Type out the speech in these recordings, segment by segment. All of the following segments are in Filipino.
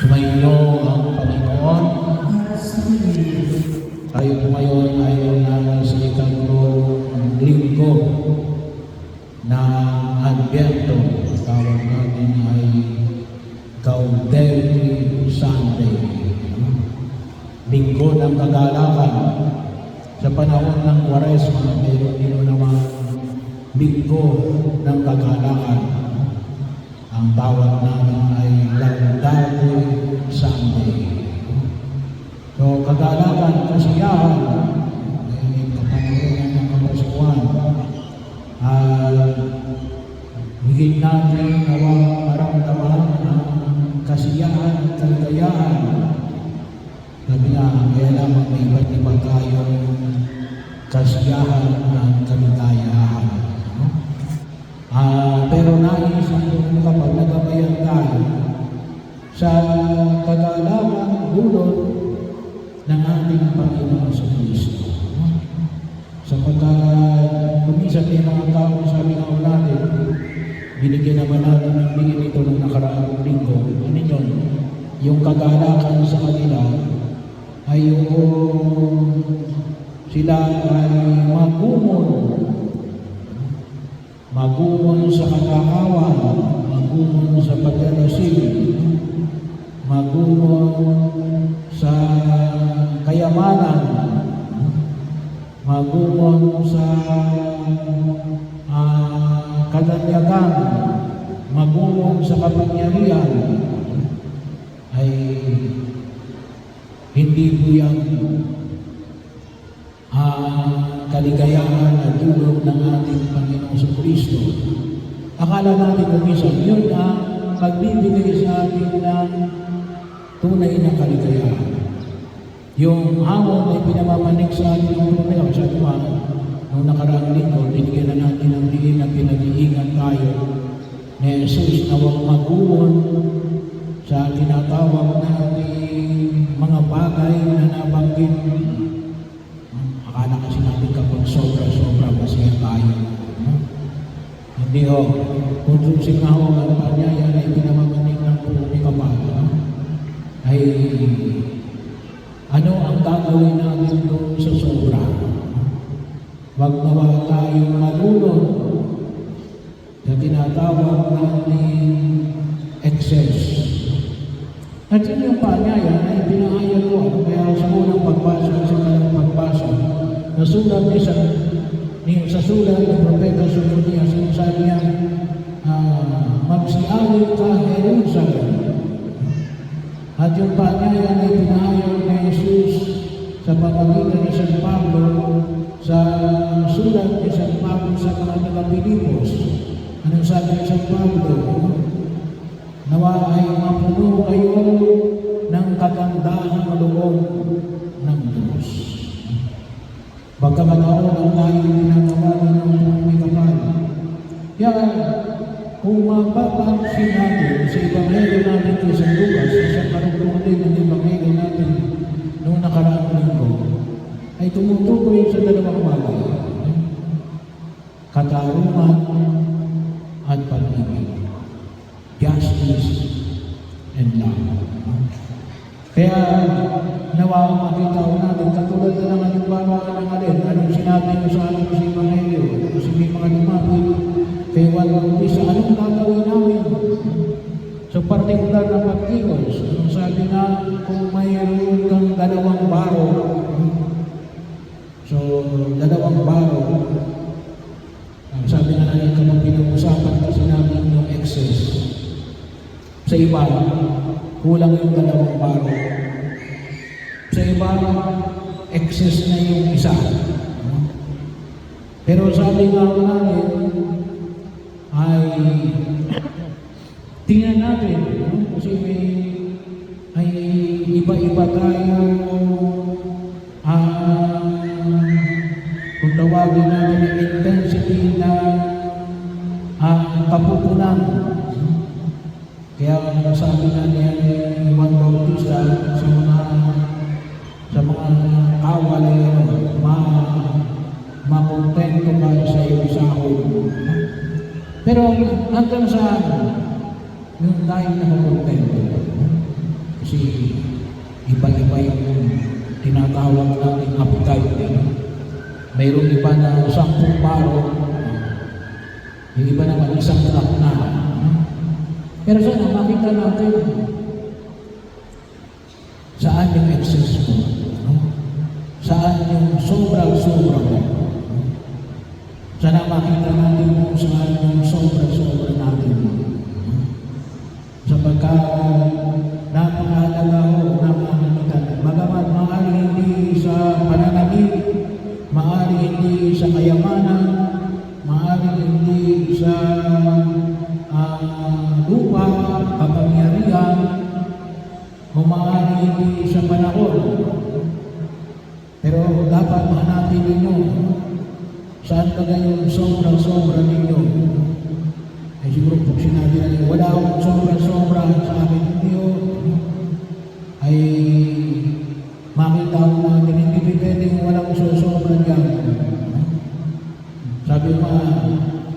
Sumainyo ang Panginoon. Tayo po ngayon ay nasa ikatlong linggo na Advento. Tawag natin ay Gaudete Sunday. Linggo ng kagalakan. Sa panahon ng Kwaresma, mayroon din naman linggo ng kagalakan. Ang tawag namin ay Gaudete Sunday. So, kagalakan, kasiyahan, kapanahonan ng Kapaskuhan, higit natin nawang maramdaman ang kasiyahan at kaligayahan. Sabi nga, kaya lamang may iba't iba tayong kasiyahan at kaligayahan. Pero nais ang kapag nagabayan tayo sa kagalakan hulot ng ating Panginoon sa Kristo. Sapagkat kuminsan may mga tao, sabi nga natin, binigyan naman natin ng bigyan ito ng nakaraang linggo. Ano yun? Yung kagalakan sa kanila ay yung sila ay magumon sa katakawan, magumon sa pagdalasin, magumon sa kayamanan, magumon sa katanyagan, magumon sa kapangyarihan, ay hindi po yan kaligayahan at tulog ng ating Panginoon sa Kristo. Akala natin kung minsan, yun ang magbibigay sa atin ng tunay na kaligayahan. Yung hamon ay pinamamanig sa atin ng tunay. Sa diba, nung nakaraang linggo, binigyan na natin ang diin na pinag-iingat tayo ni Jesus na huwag magumon sa tinatawag natin mga bagay na nabanggit. Akala kasi natin kapag sobra-sobra masaya tayo. Hindi ho. Kung susing nga ho, ang panyaya na ipinamamanig ng tunay kapag ay ano ang gagawin natin doon sa sobra? Wag naman tayong malunod na tinatawag natin excess. At yun yung paanyaya na ipinahayag ko. Kaya sa unang pagbasa, sa kalang pagbasa, nasulat niya sa sulat ng Propeta Sophonia, sinasabi niya, magsiawit ka Jerusalem. At yung paanyaya na ipinahayag ni Jesus sa pamamagitan ni San Pablo sa sulat ni San Pablo sa mga taga-Pilipos. Anong sabi ni San Pablo? Nawa ay mapuno kayo ng kagandahan loob ng Diyos. Pagkamanaon ang tayo pinagawa ng may kapal. Kaya, kung mapapansin natin sa Ebanghelyo natin kay San Lucas, sa karugtungan din ng Ebanghelyo natin noong nakaraang linggo, ay tumutukoy sa dalawang bagay. Katarungan at pag-ibig. Justice and love. Kaya nawa makita ko natin, katulad na ng halimbawa ng alin, anong sinabi ko sa ating sa Ebanghelyo, kasi may mga lumapit kay Juan Bautista, anong gagawin namin? So, partikular na pagkikos, anong sabi na kung mayroon kang dalawang baro, so, dalawang baro, ang sabi na natin kapag pinag-usapan kasi namin yung excess. Sa iba, kulang yung dalawang baro. Sa iba, excess na yung isa. Pero sabi nga natin, ay tingnan natin, kasi ay iba-iba tayo kung tawagin natin ang intensity na kapupunan. Kaya sabi nga niya ni Juan Bautista sa mga kawal ay makontento ka sa iyong sahod. Pero hanggang saan yung tayo nakakontento? mayroong iba na 10 baro, yung iba naman 1 truck na. Pero sana makita natin saan yung excess mo, saan yung sobra-sobra mo. Sana makita natin kung saan yung sobra-sobra natin. Sapagkat napakahalaga ho ng mga bagamat maaari hindi sa pananamit, maaari hindi sa kayamanan, maaari hindi sa lupa, kapangyarihan, o maaari hindi sa panahon. Pero dapat mahanapin ninyo saan ba yung sobra-sobra ninyo. Ay siguro pag sinabi na niyo, wala akong sobra-sobra sa akin ninyo, ay makita ko natin, hindi pwedeng walang sobra dyan. Sabi mo,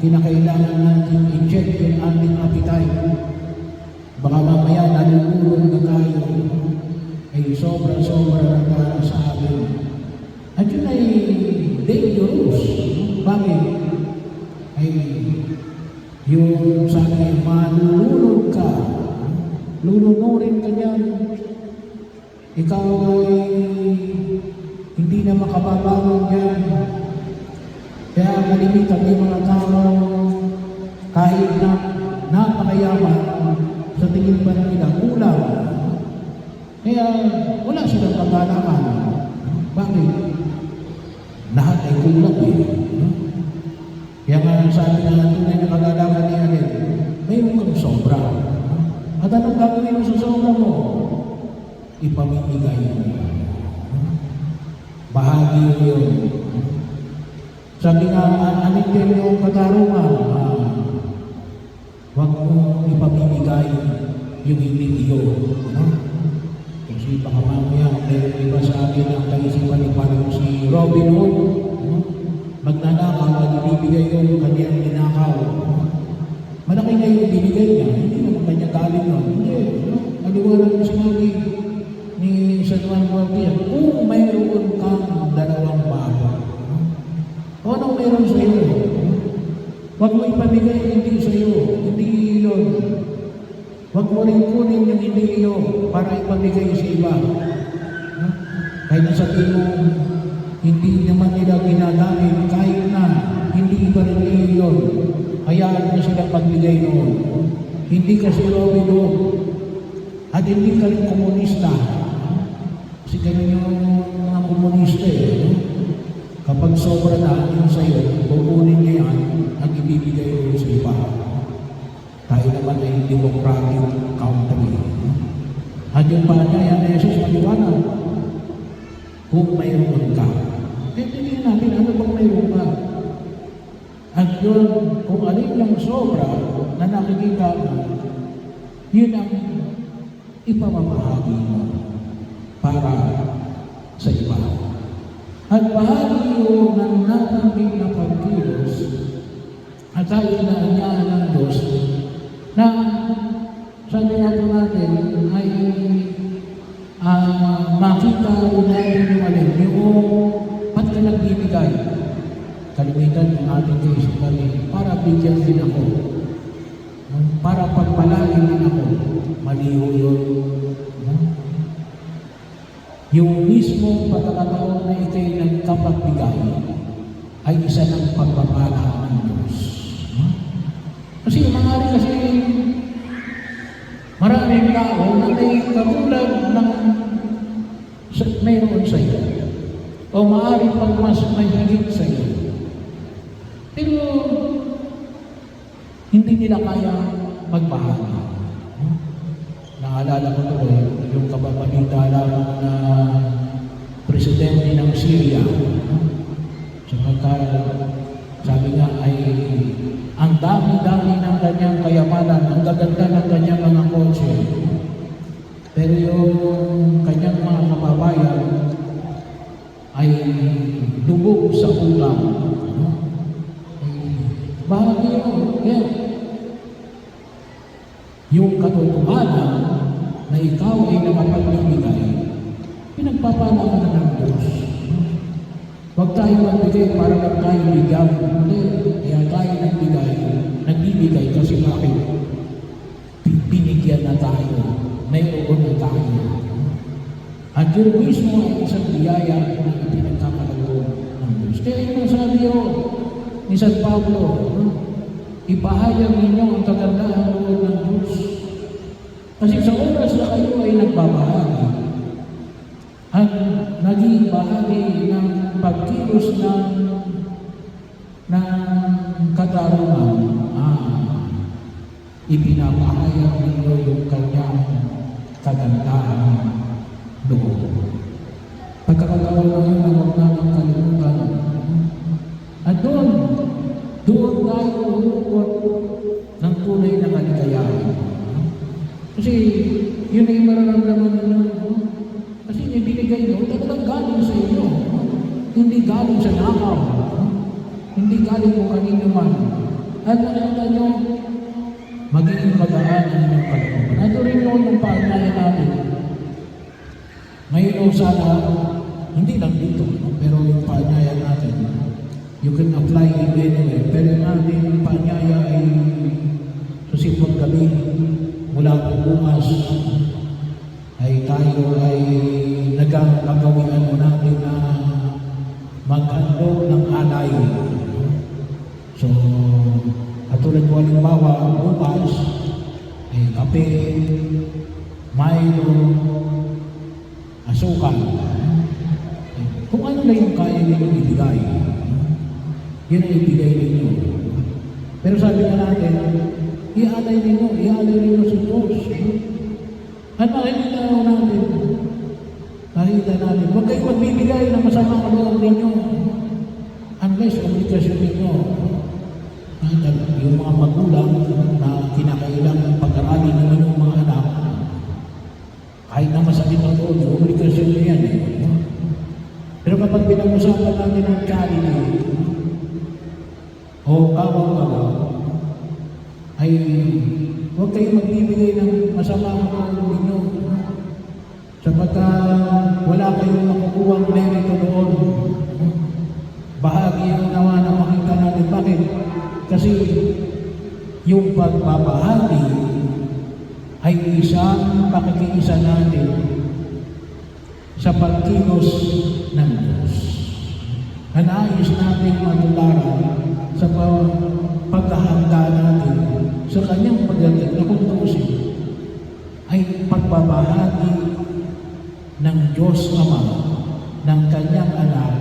kinakailangan natin i-check yung ating appetite. Baka mamaya nalululong na tayo, ay sobra-sobra na tayo sa akin. At yun ay dangerous. Bakit? Ay yung sabi, malulunod ka, lulunurin ka niyan, ikaw ay hindi na makababangon dyan. Kaya kalimitan yung mga tao kahit na napakayaman sa tingin pa nila kulang. Kaya wala silang kagalakan. Bakit? Lahat ay kulang eh. Kaya nga sabi na tunay na kagalakan ni Alin, mayroon kang sobra. At anong gagawin mo sa sobra mo? Ipamimigay mo. Bahagi yun. Sabi nga, anin din yung katarungan, huwag mong ipamimigay yung hindi iyo. Kasi baka mamaya, meron iba sa akin ang kaisipan ni parang si Robin Hood. Magnanakaw at ibibigay yung kanyang ninakaw. Malaki na yung binigay niya, hindi naman kanya galing yun. Hindi, maliwanag yung sinabi ni San Juan Bautista, kung mayroon kang 2 bago, o anong meron sa iyo? Huwag mo ipamigay hindi sa iyo, hindi yun. Huwag mo rin kunin yung hindi iyo para ipamigay sa iba. Kahit sabihin mo, hindi naman nila ginagamit, kahit na hindi iba rin yun. Hayaan mo silang pagbigay noon. Hindi kasi Robin Hood. At hindi ka rin komunista. Kasi ganun yung mga komunista eh. Kapag sobra na yung sa'yo, kukunin niya yan at ibibigay mo sa iba. Tayo naman ay democratic country. At yung pa niya, yan na Jesus, maliwanag. Kung mayroon ka. Tingnan natin, ano bang mayroon ka? At yun, kung alin yung sobra na nakikita mo, yun ang ipamamahagi mo para sa iba. At bahagi yun ng natangging na pagkilos at tayo na inyahan ng Diyos na sabi natin ay makita rin natin yung alin, yung ba't ka nagbibigay? Kalimitan ng ating kaisipan para bigyan din ako, para pagpalain din ako. Maliho yun. Yung mismo pagkakataon na ikay nagkapagbigay ay isa ng pagpapala ng Diyos. Kasi maaari kasi maraming tao na may katulad ng mayroon sa iyo. O maaari pag mas may higit sa iyo. Pero hindi nila kaya magbahagi. Naalala ko tuloy yung kababalita lamang na presidente ng Syria. Sapagkat sabi nga ay ang dami-dami ng kanyang kayamanan, ang gaganda ng kanyang mga kotse. Pero yung kanyang mga kababayan ay lubog sa ulam. Bahagi yun. Yeah. Yung katotohanan na ikaw ay nakapagbibigay, pinagpapala ka na ng Diyos. Huwag tayo magbigay para lang tayo bigyan. Hindi. Kaya tayo nagbibigay kasi bakit? Binigyan na tayo. Mayroon na tayo. At yun mismo ay isang biyaya na pinagkakaloob ng Diyos. Kaya yung sabi ni San Pablo, ipahayag ninyo ang kagandahan loob ng Diyos. Kasi sa oras na kayo ay nagbabahagi, at naging bahagi ng pagkilos ng katarungan, ipinapahayag ninyo yung kanyang kagandahan loob. Pagkakataon na yun ang huwag namin kalimutan. At doon tayo umukot ng tunay na kaligayahan. Kasi yun ay mararamdaman ninyo. Kasi ibinigay nyo, talagang galing sa inyo. Hindi galing sa nakaw. Hindi galing mo kanino man. At nakita nyo, magiging magaan ang inyong kalooban. At rin yun yung paanaya natin. Ngayon sana, hindi lang dito, pero yung paanyaya natin, you can apply it anywhere. Pero yung ating paanyaya ay sa sipag gabi, mula po bukas, ay tayo ay nagagawian mo natin na maghandog ng alay. So, katulad po halimbawa, bukas, ay kape, Milo, asukal. Kung ano na yung kaya ninyo ibigay, yun ang ibigay ninyo. Pero sabi na natin, ialay ninyo sa Diyos. At makikita natin, huwag kayo magbibigay ng masamang loob ninyo unless obligasyon ninyo. Yung mga magulang na kinakailangan pag-aralin ninyo ng mga anak, kahit na masakit ang loob, obligasyon nyo yan eh. Pero kapag pinag-usapan natin ang charity o kawang-kawa, ay huwag kayo magbibigay ng masamang loob ninyo sapagkat wala kayong makukuha ang merito doon. Bahagi yung nawa na makita natin. Bakit? Kasi yung pagbabahagi ay isang pakikiisa natin sa pagkilos ng Diyos. Nais natin matularan sa paghahanda natin sa kanyang pagdating na kung tuusin ay pagbabahagi ng Diyos Ama ng kanyang anak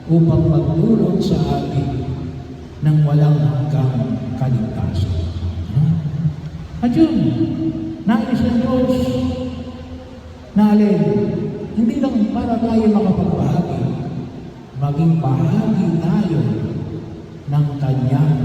upang magdulot sa atin ng walang hanggang kaligtasan. At yun, nais ng Diyos na alin, hindi lang para tayo makapagbahagi, maging bahagi tayo ng kanyang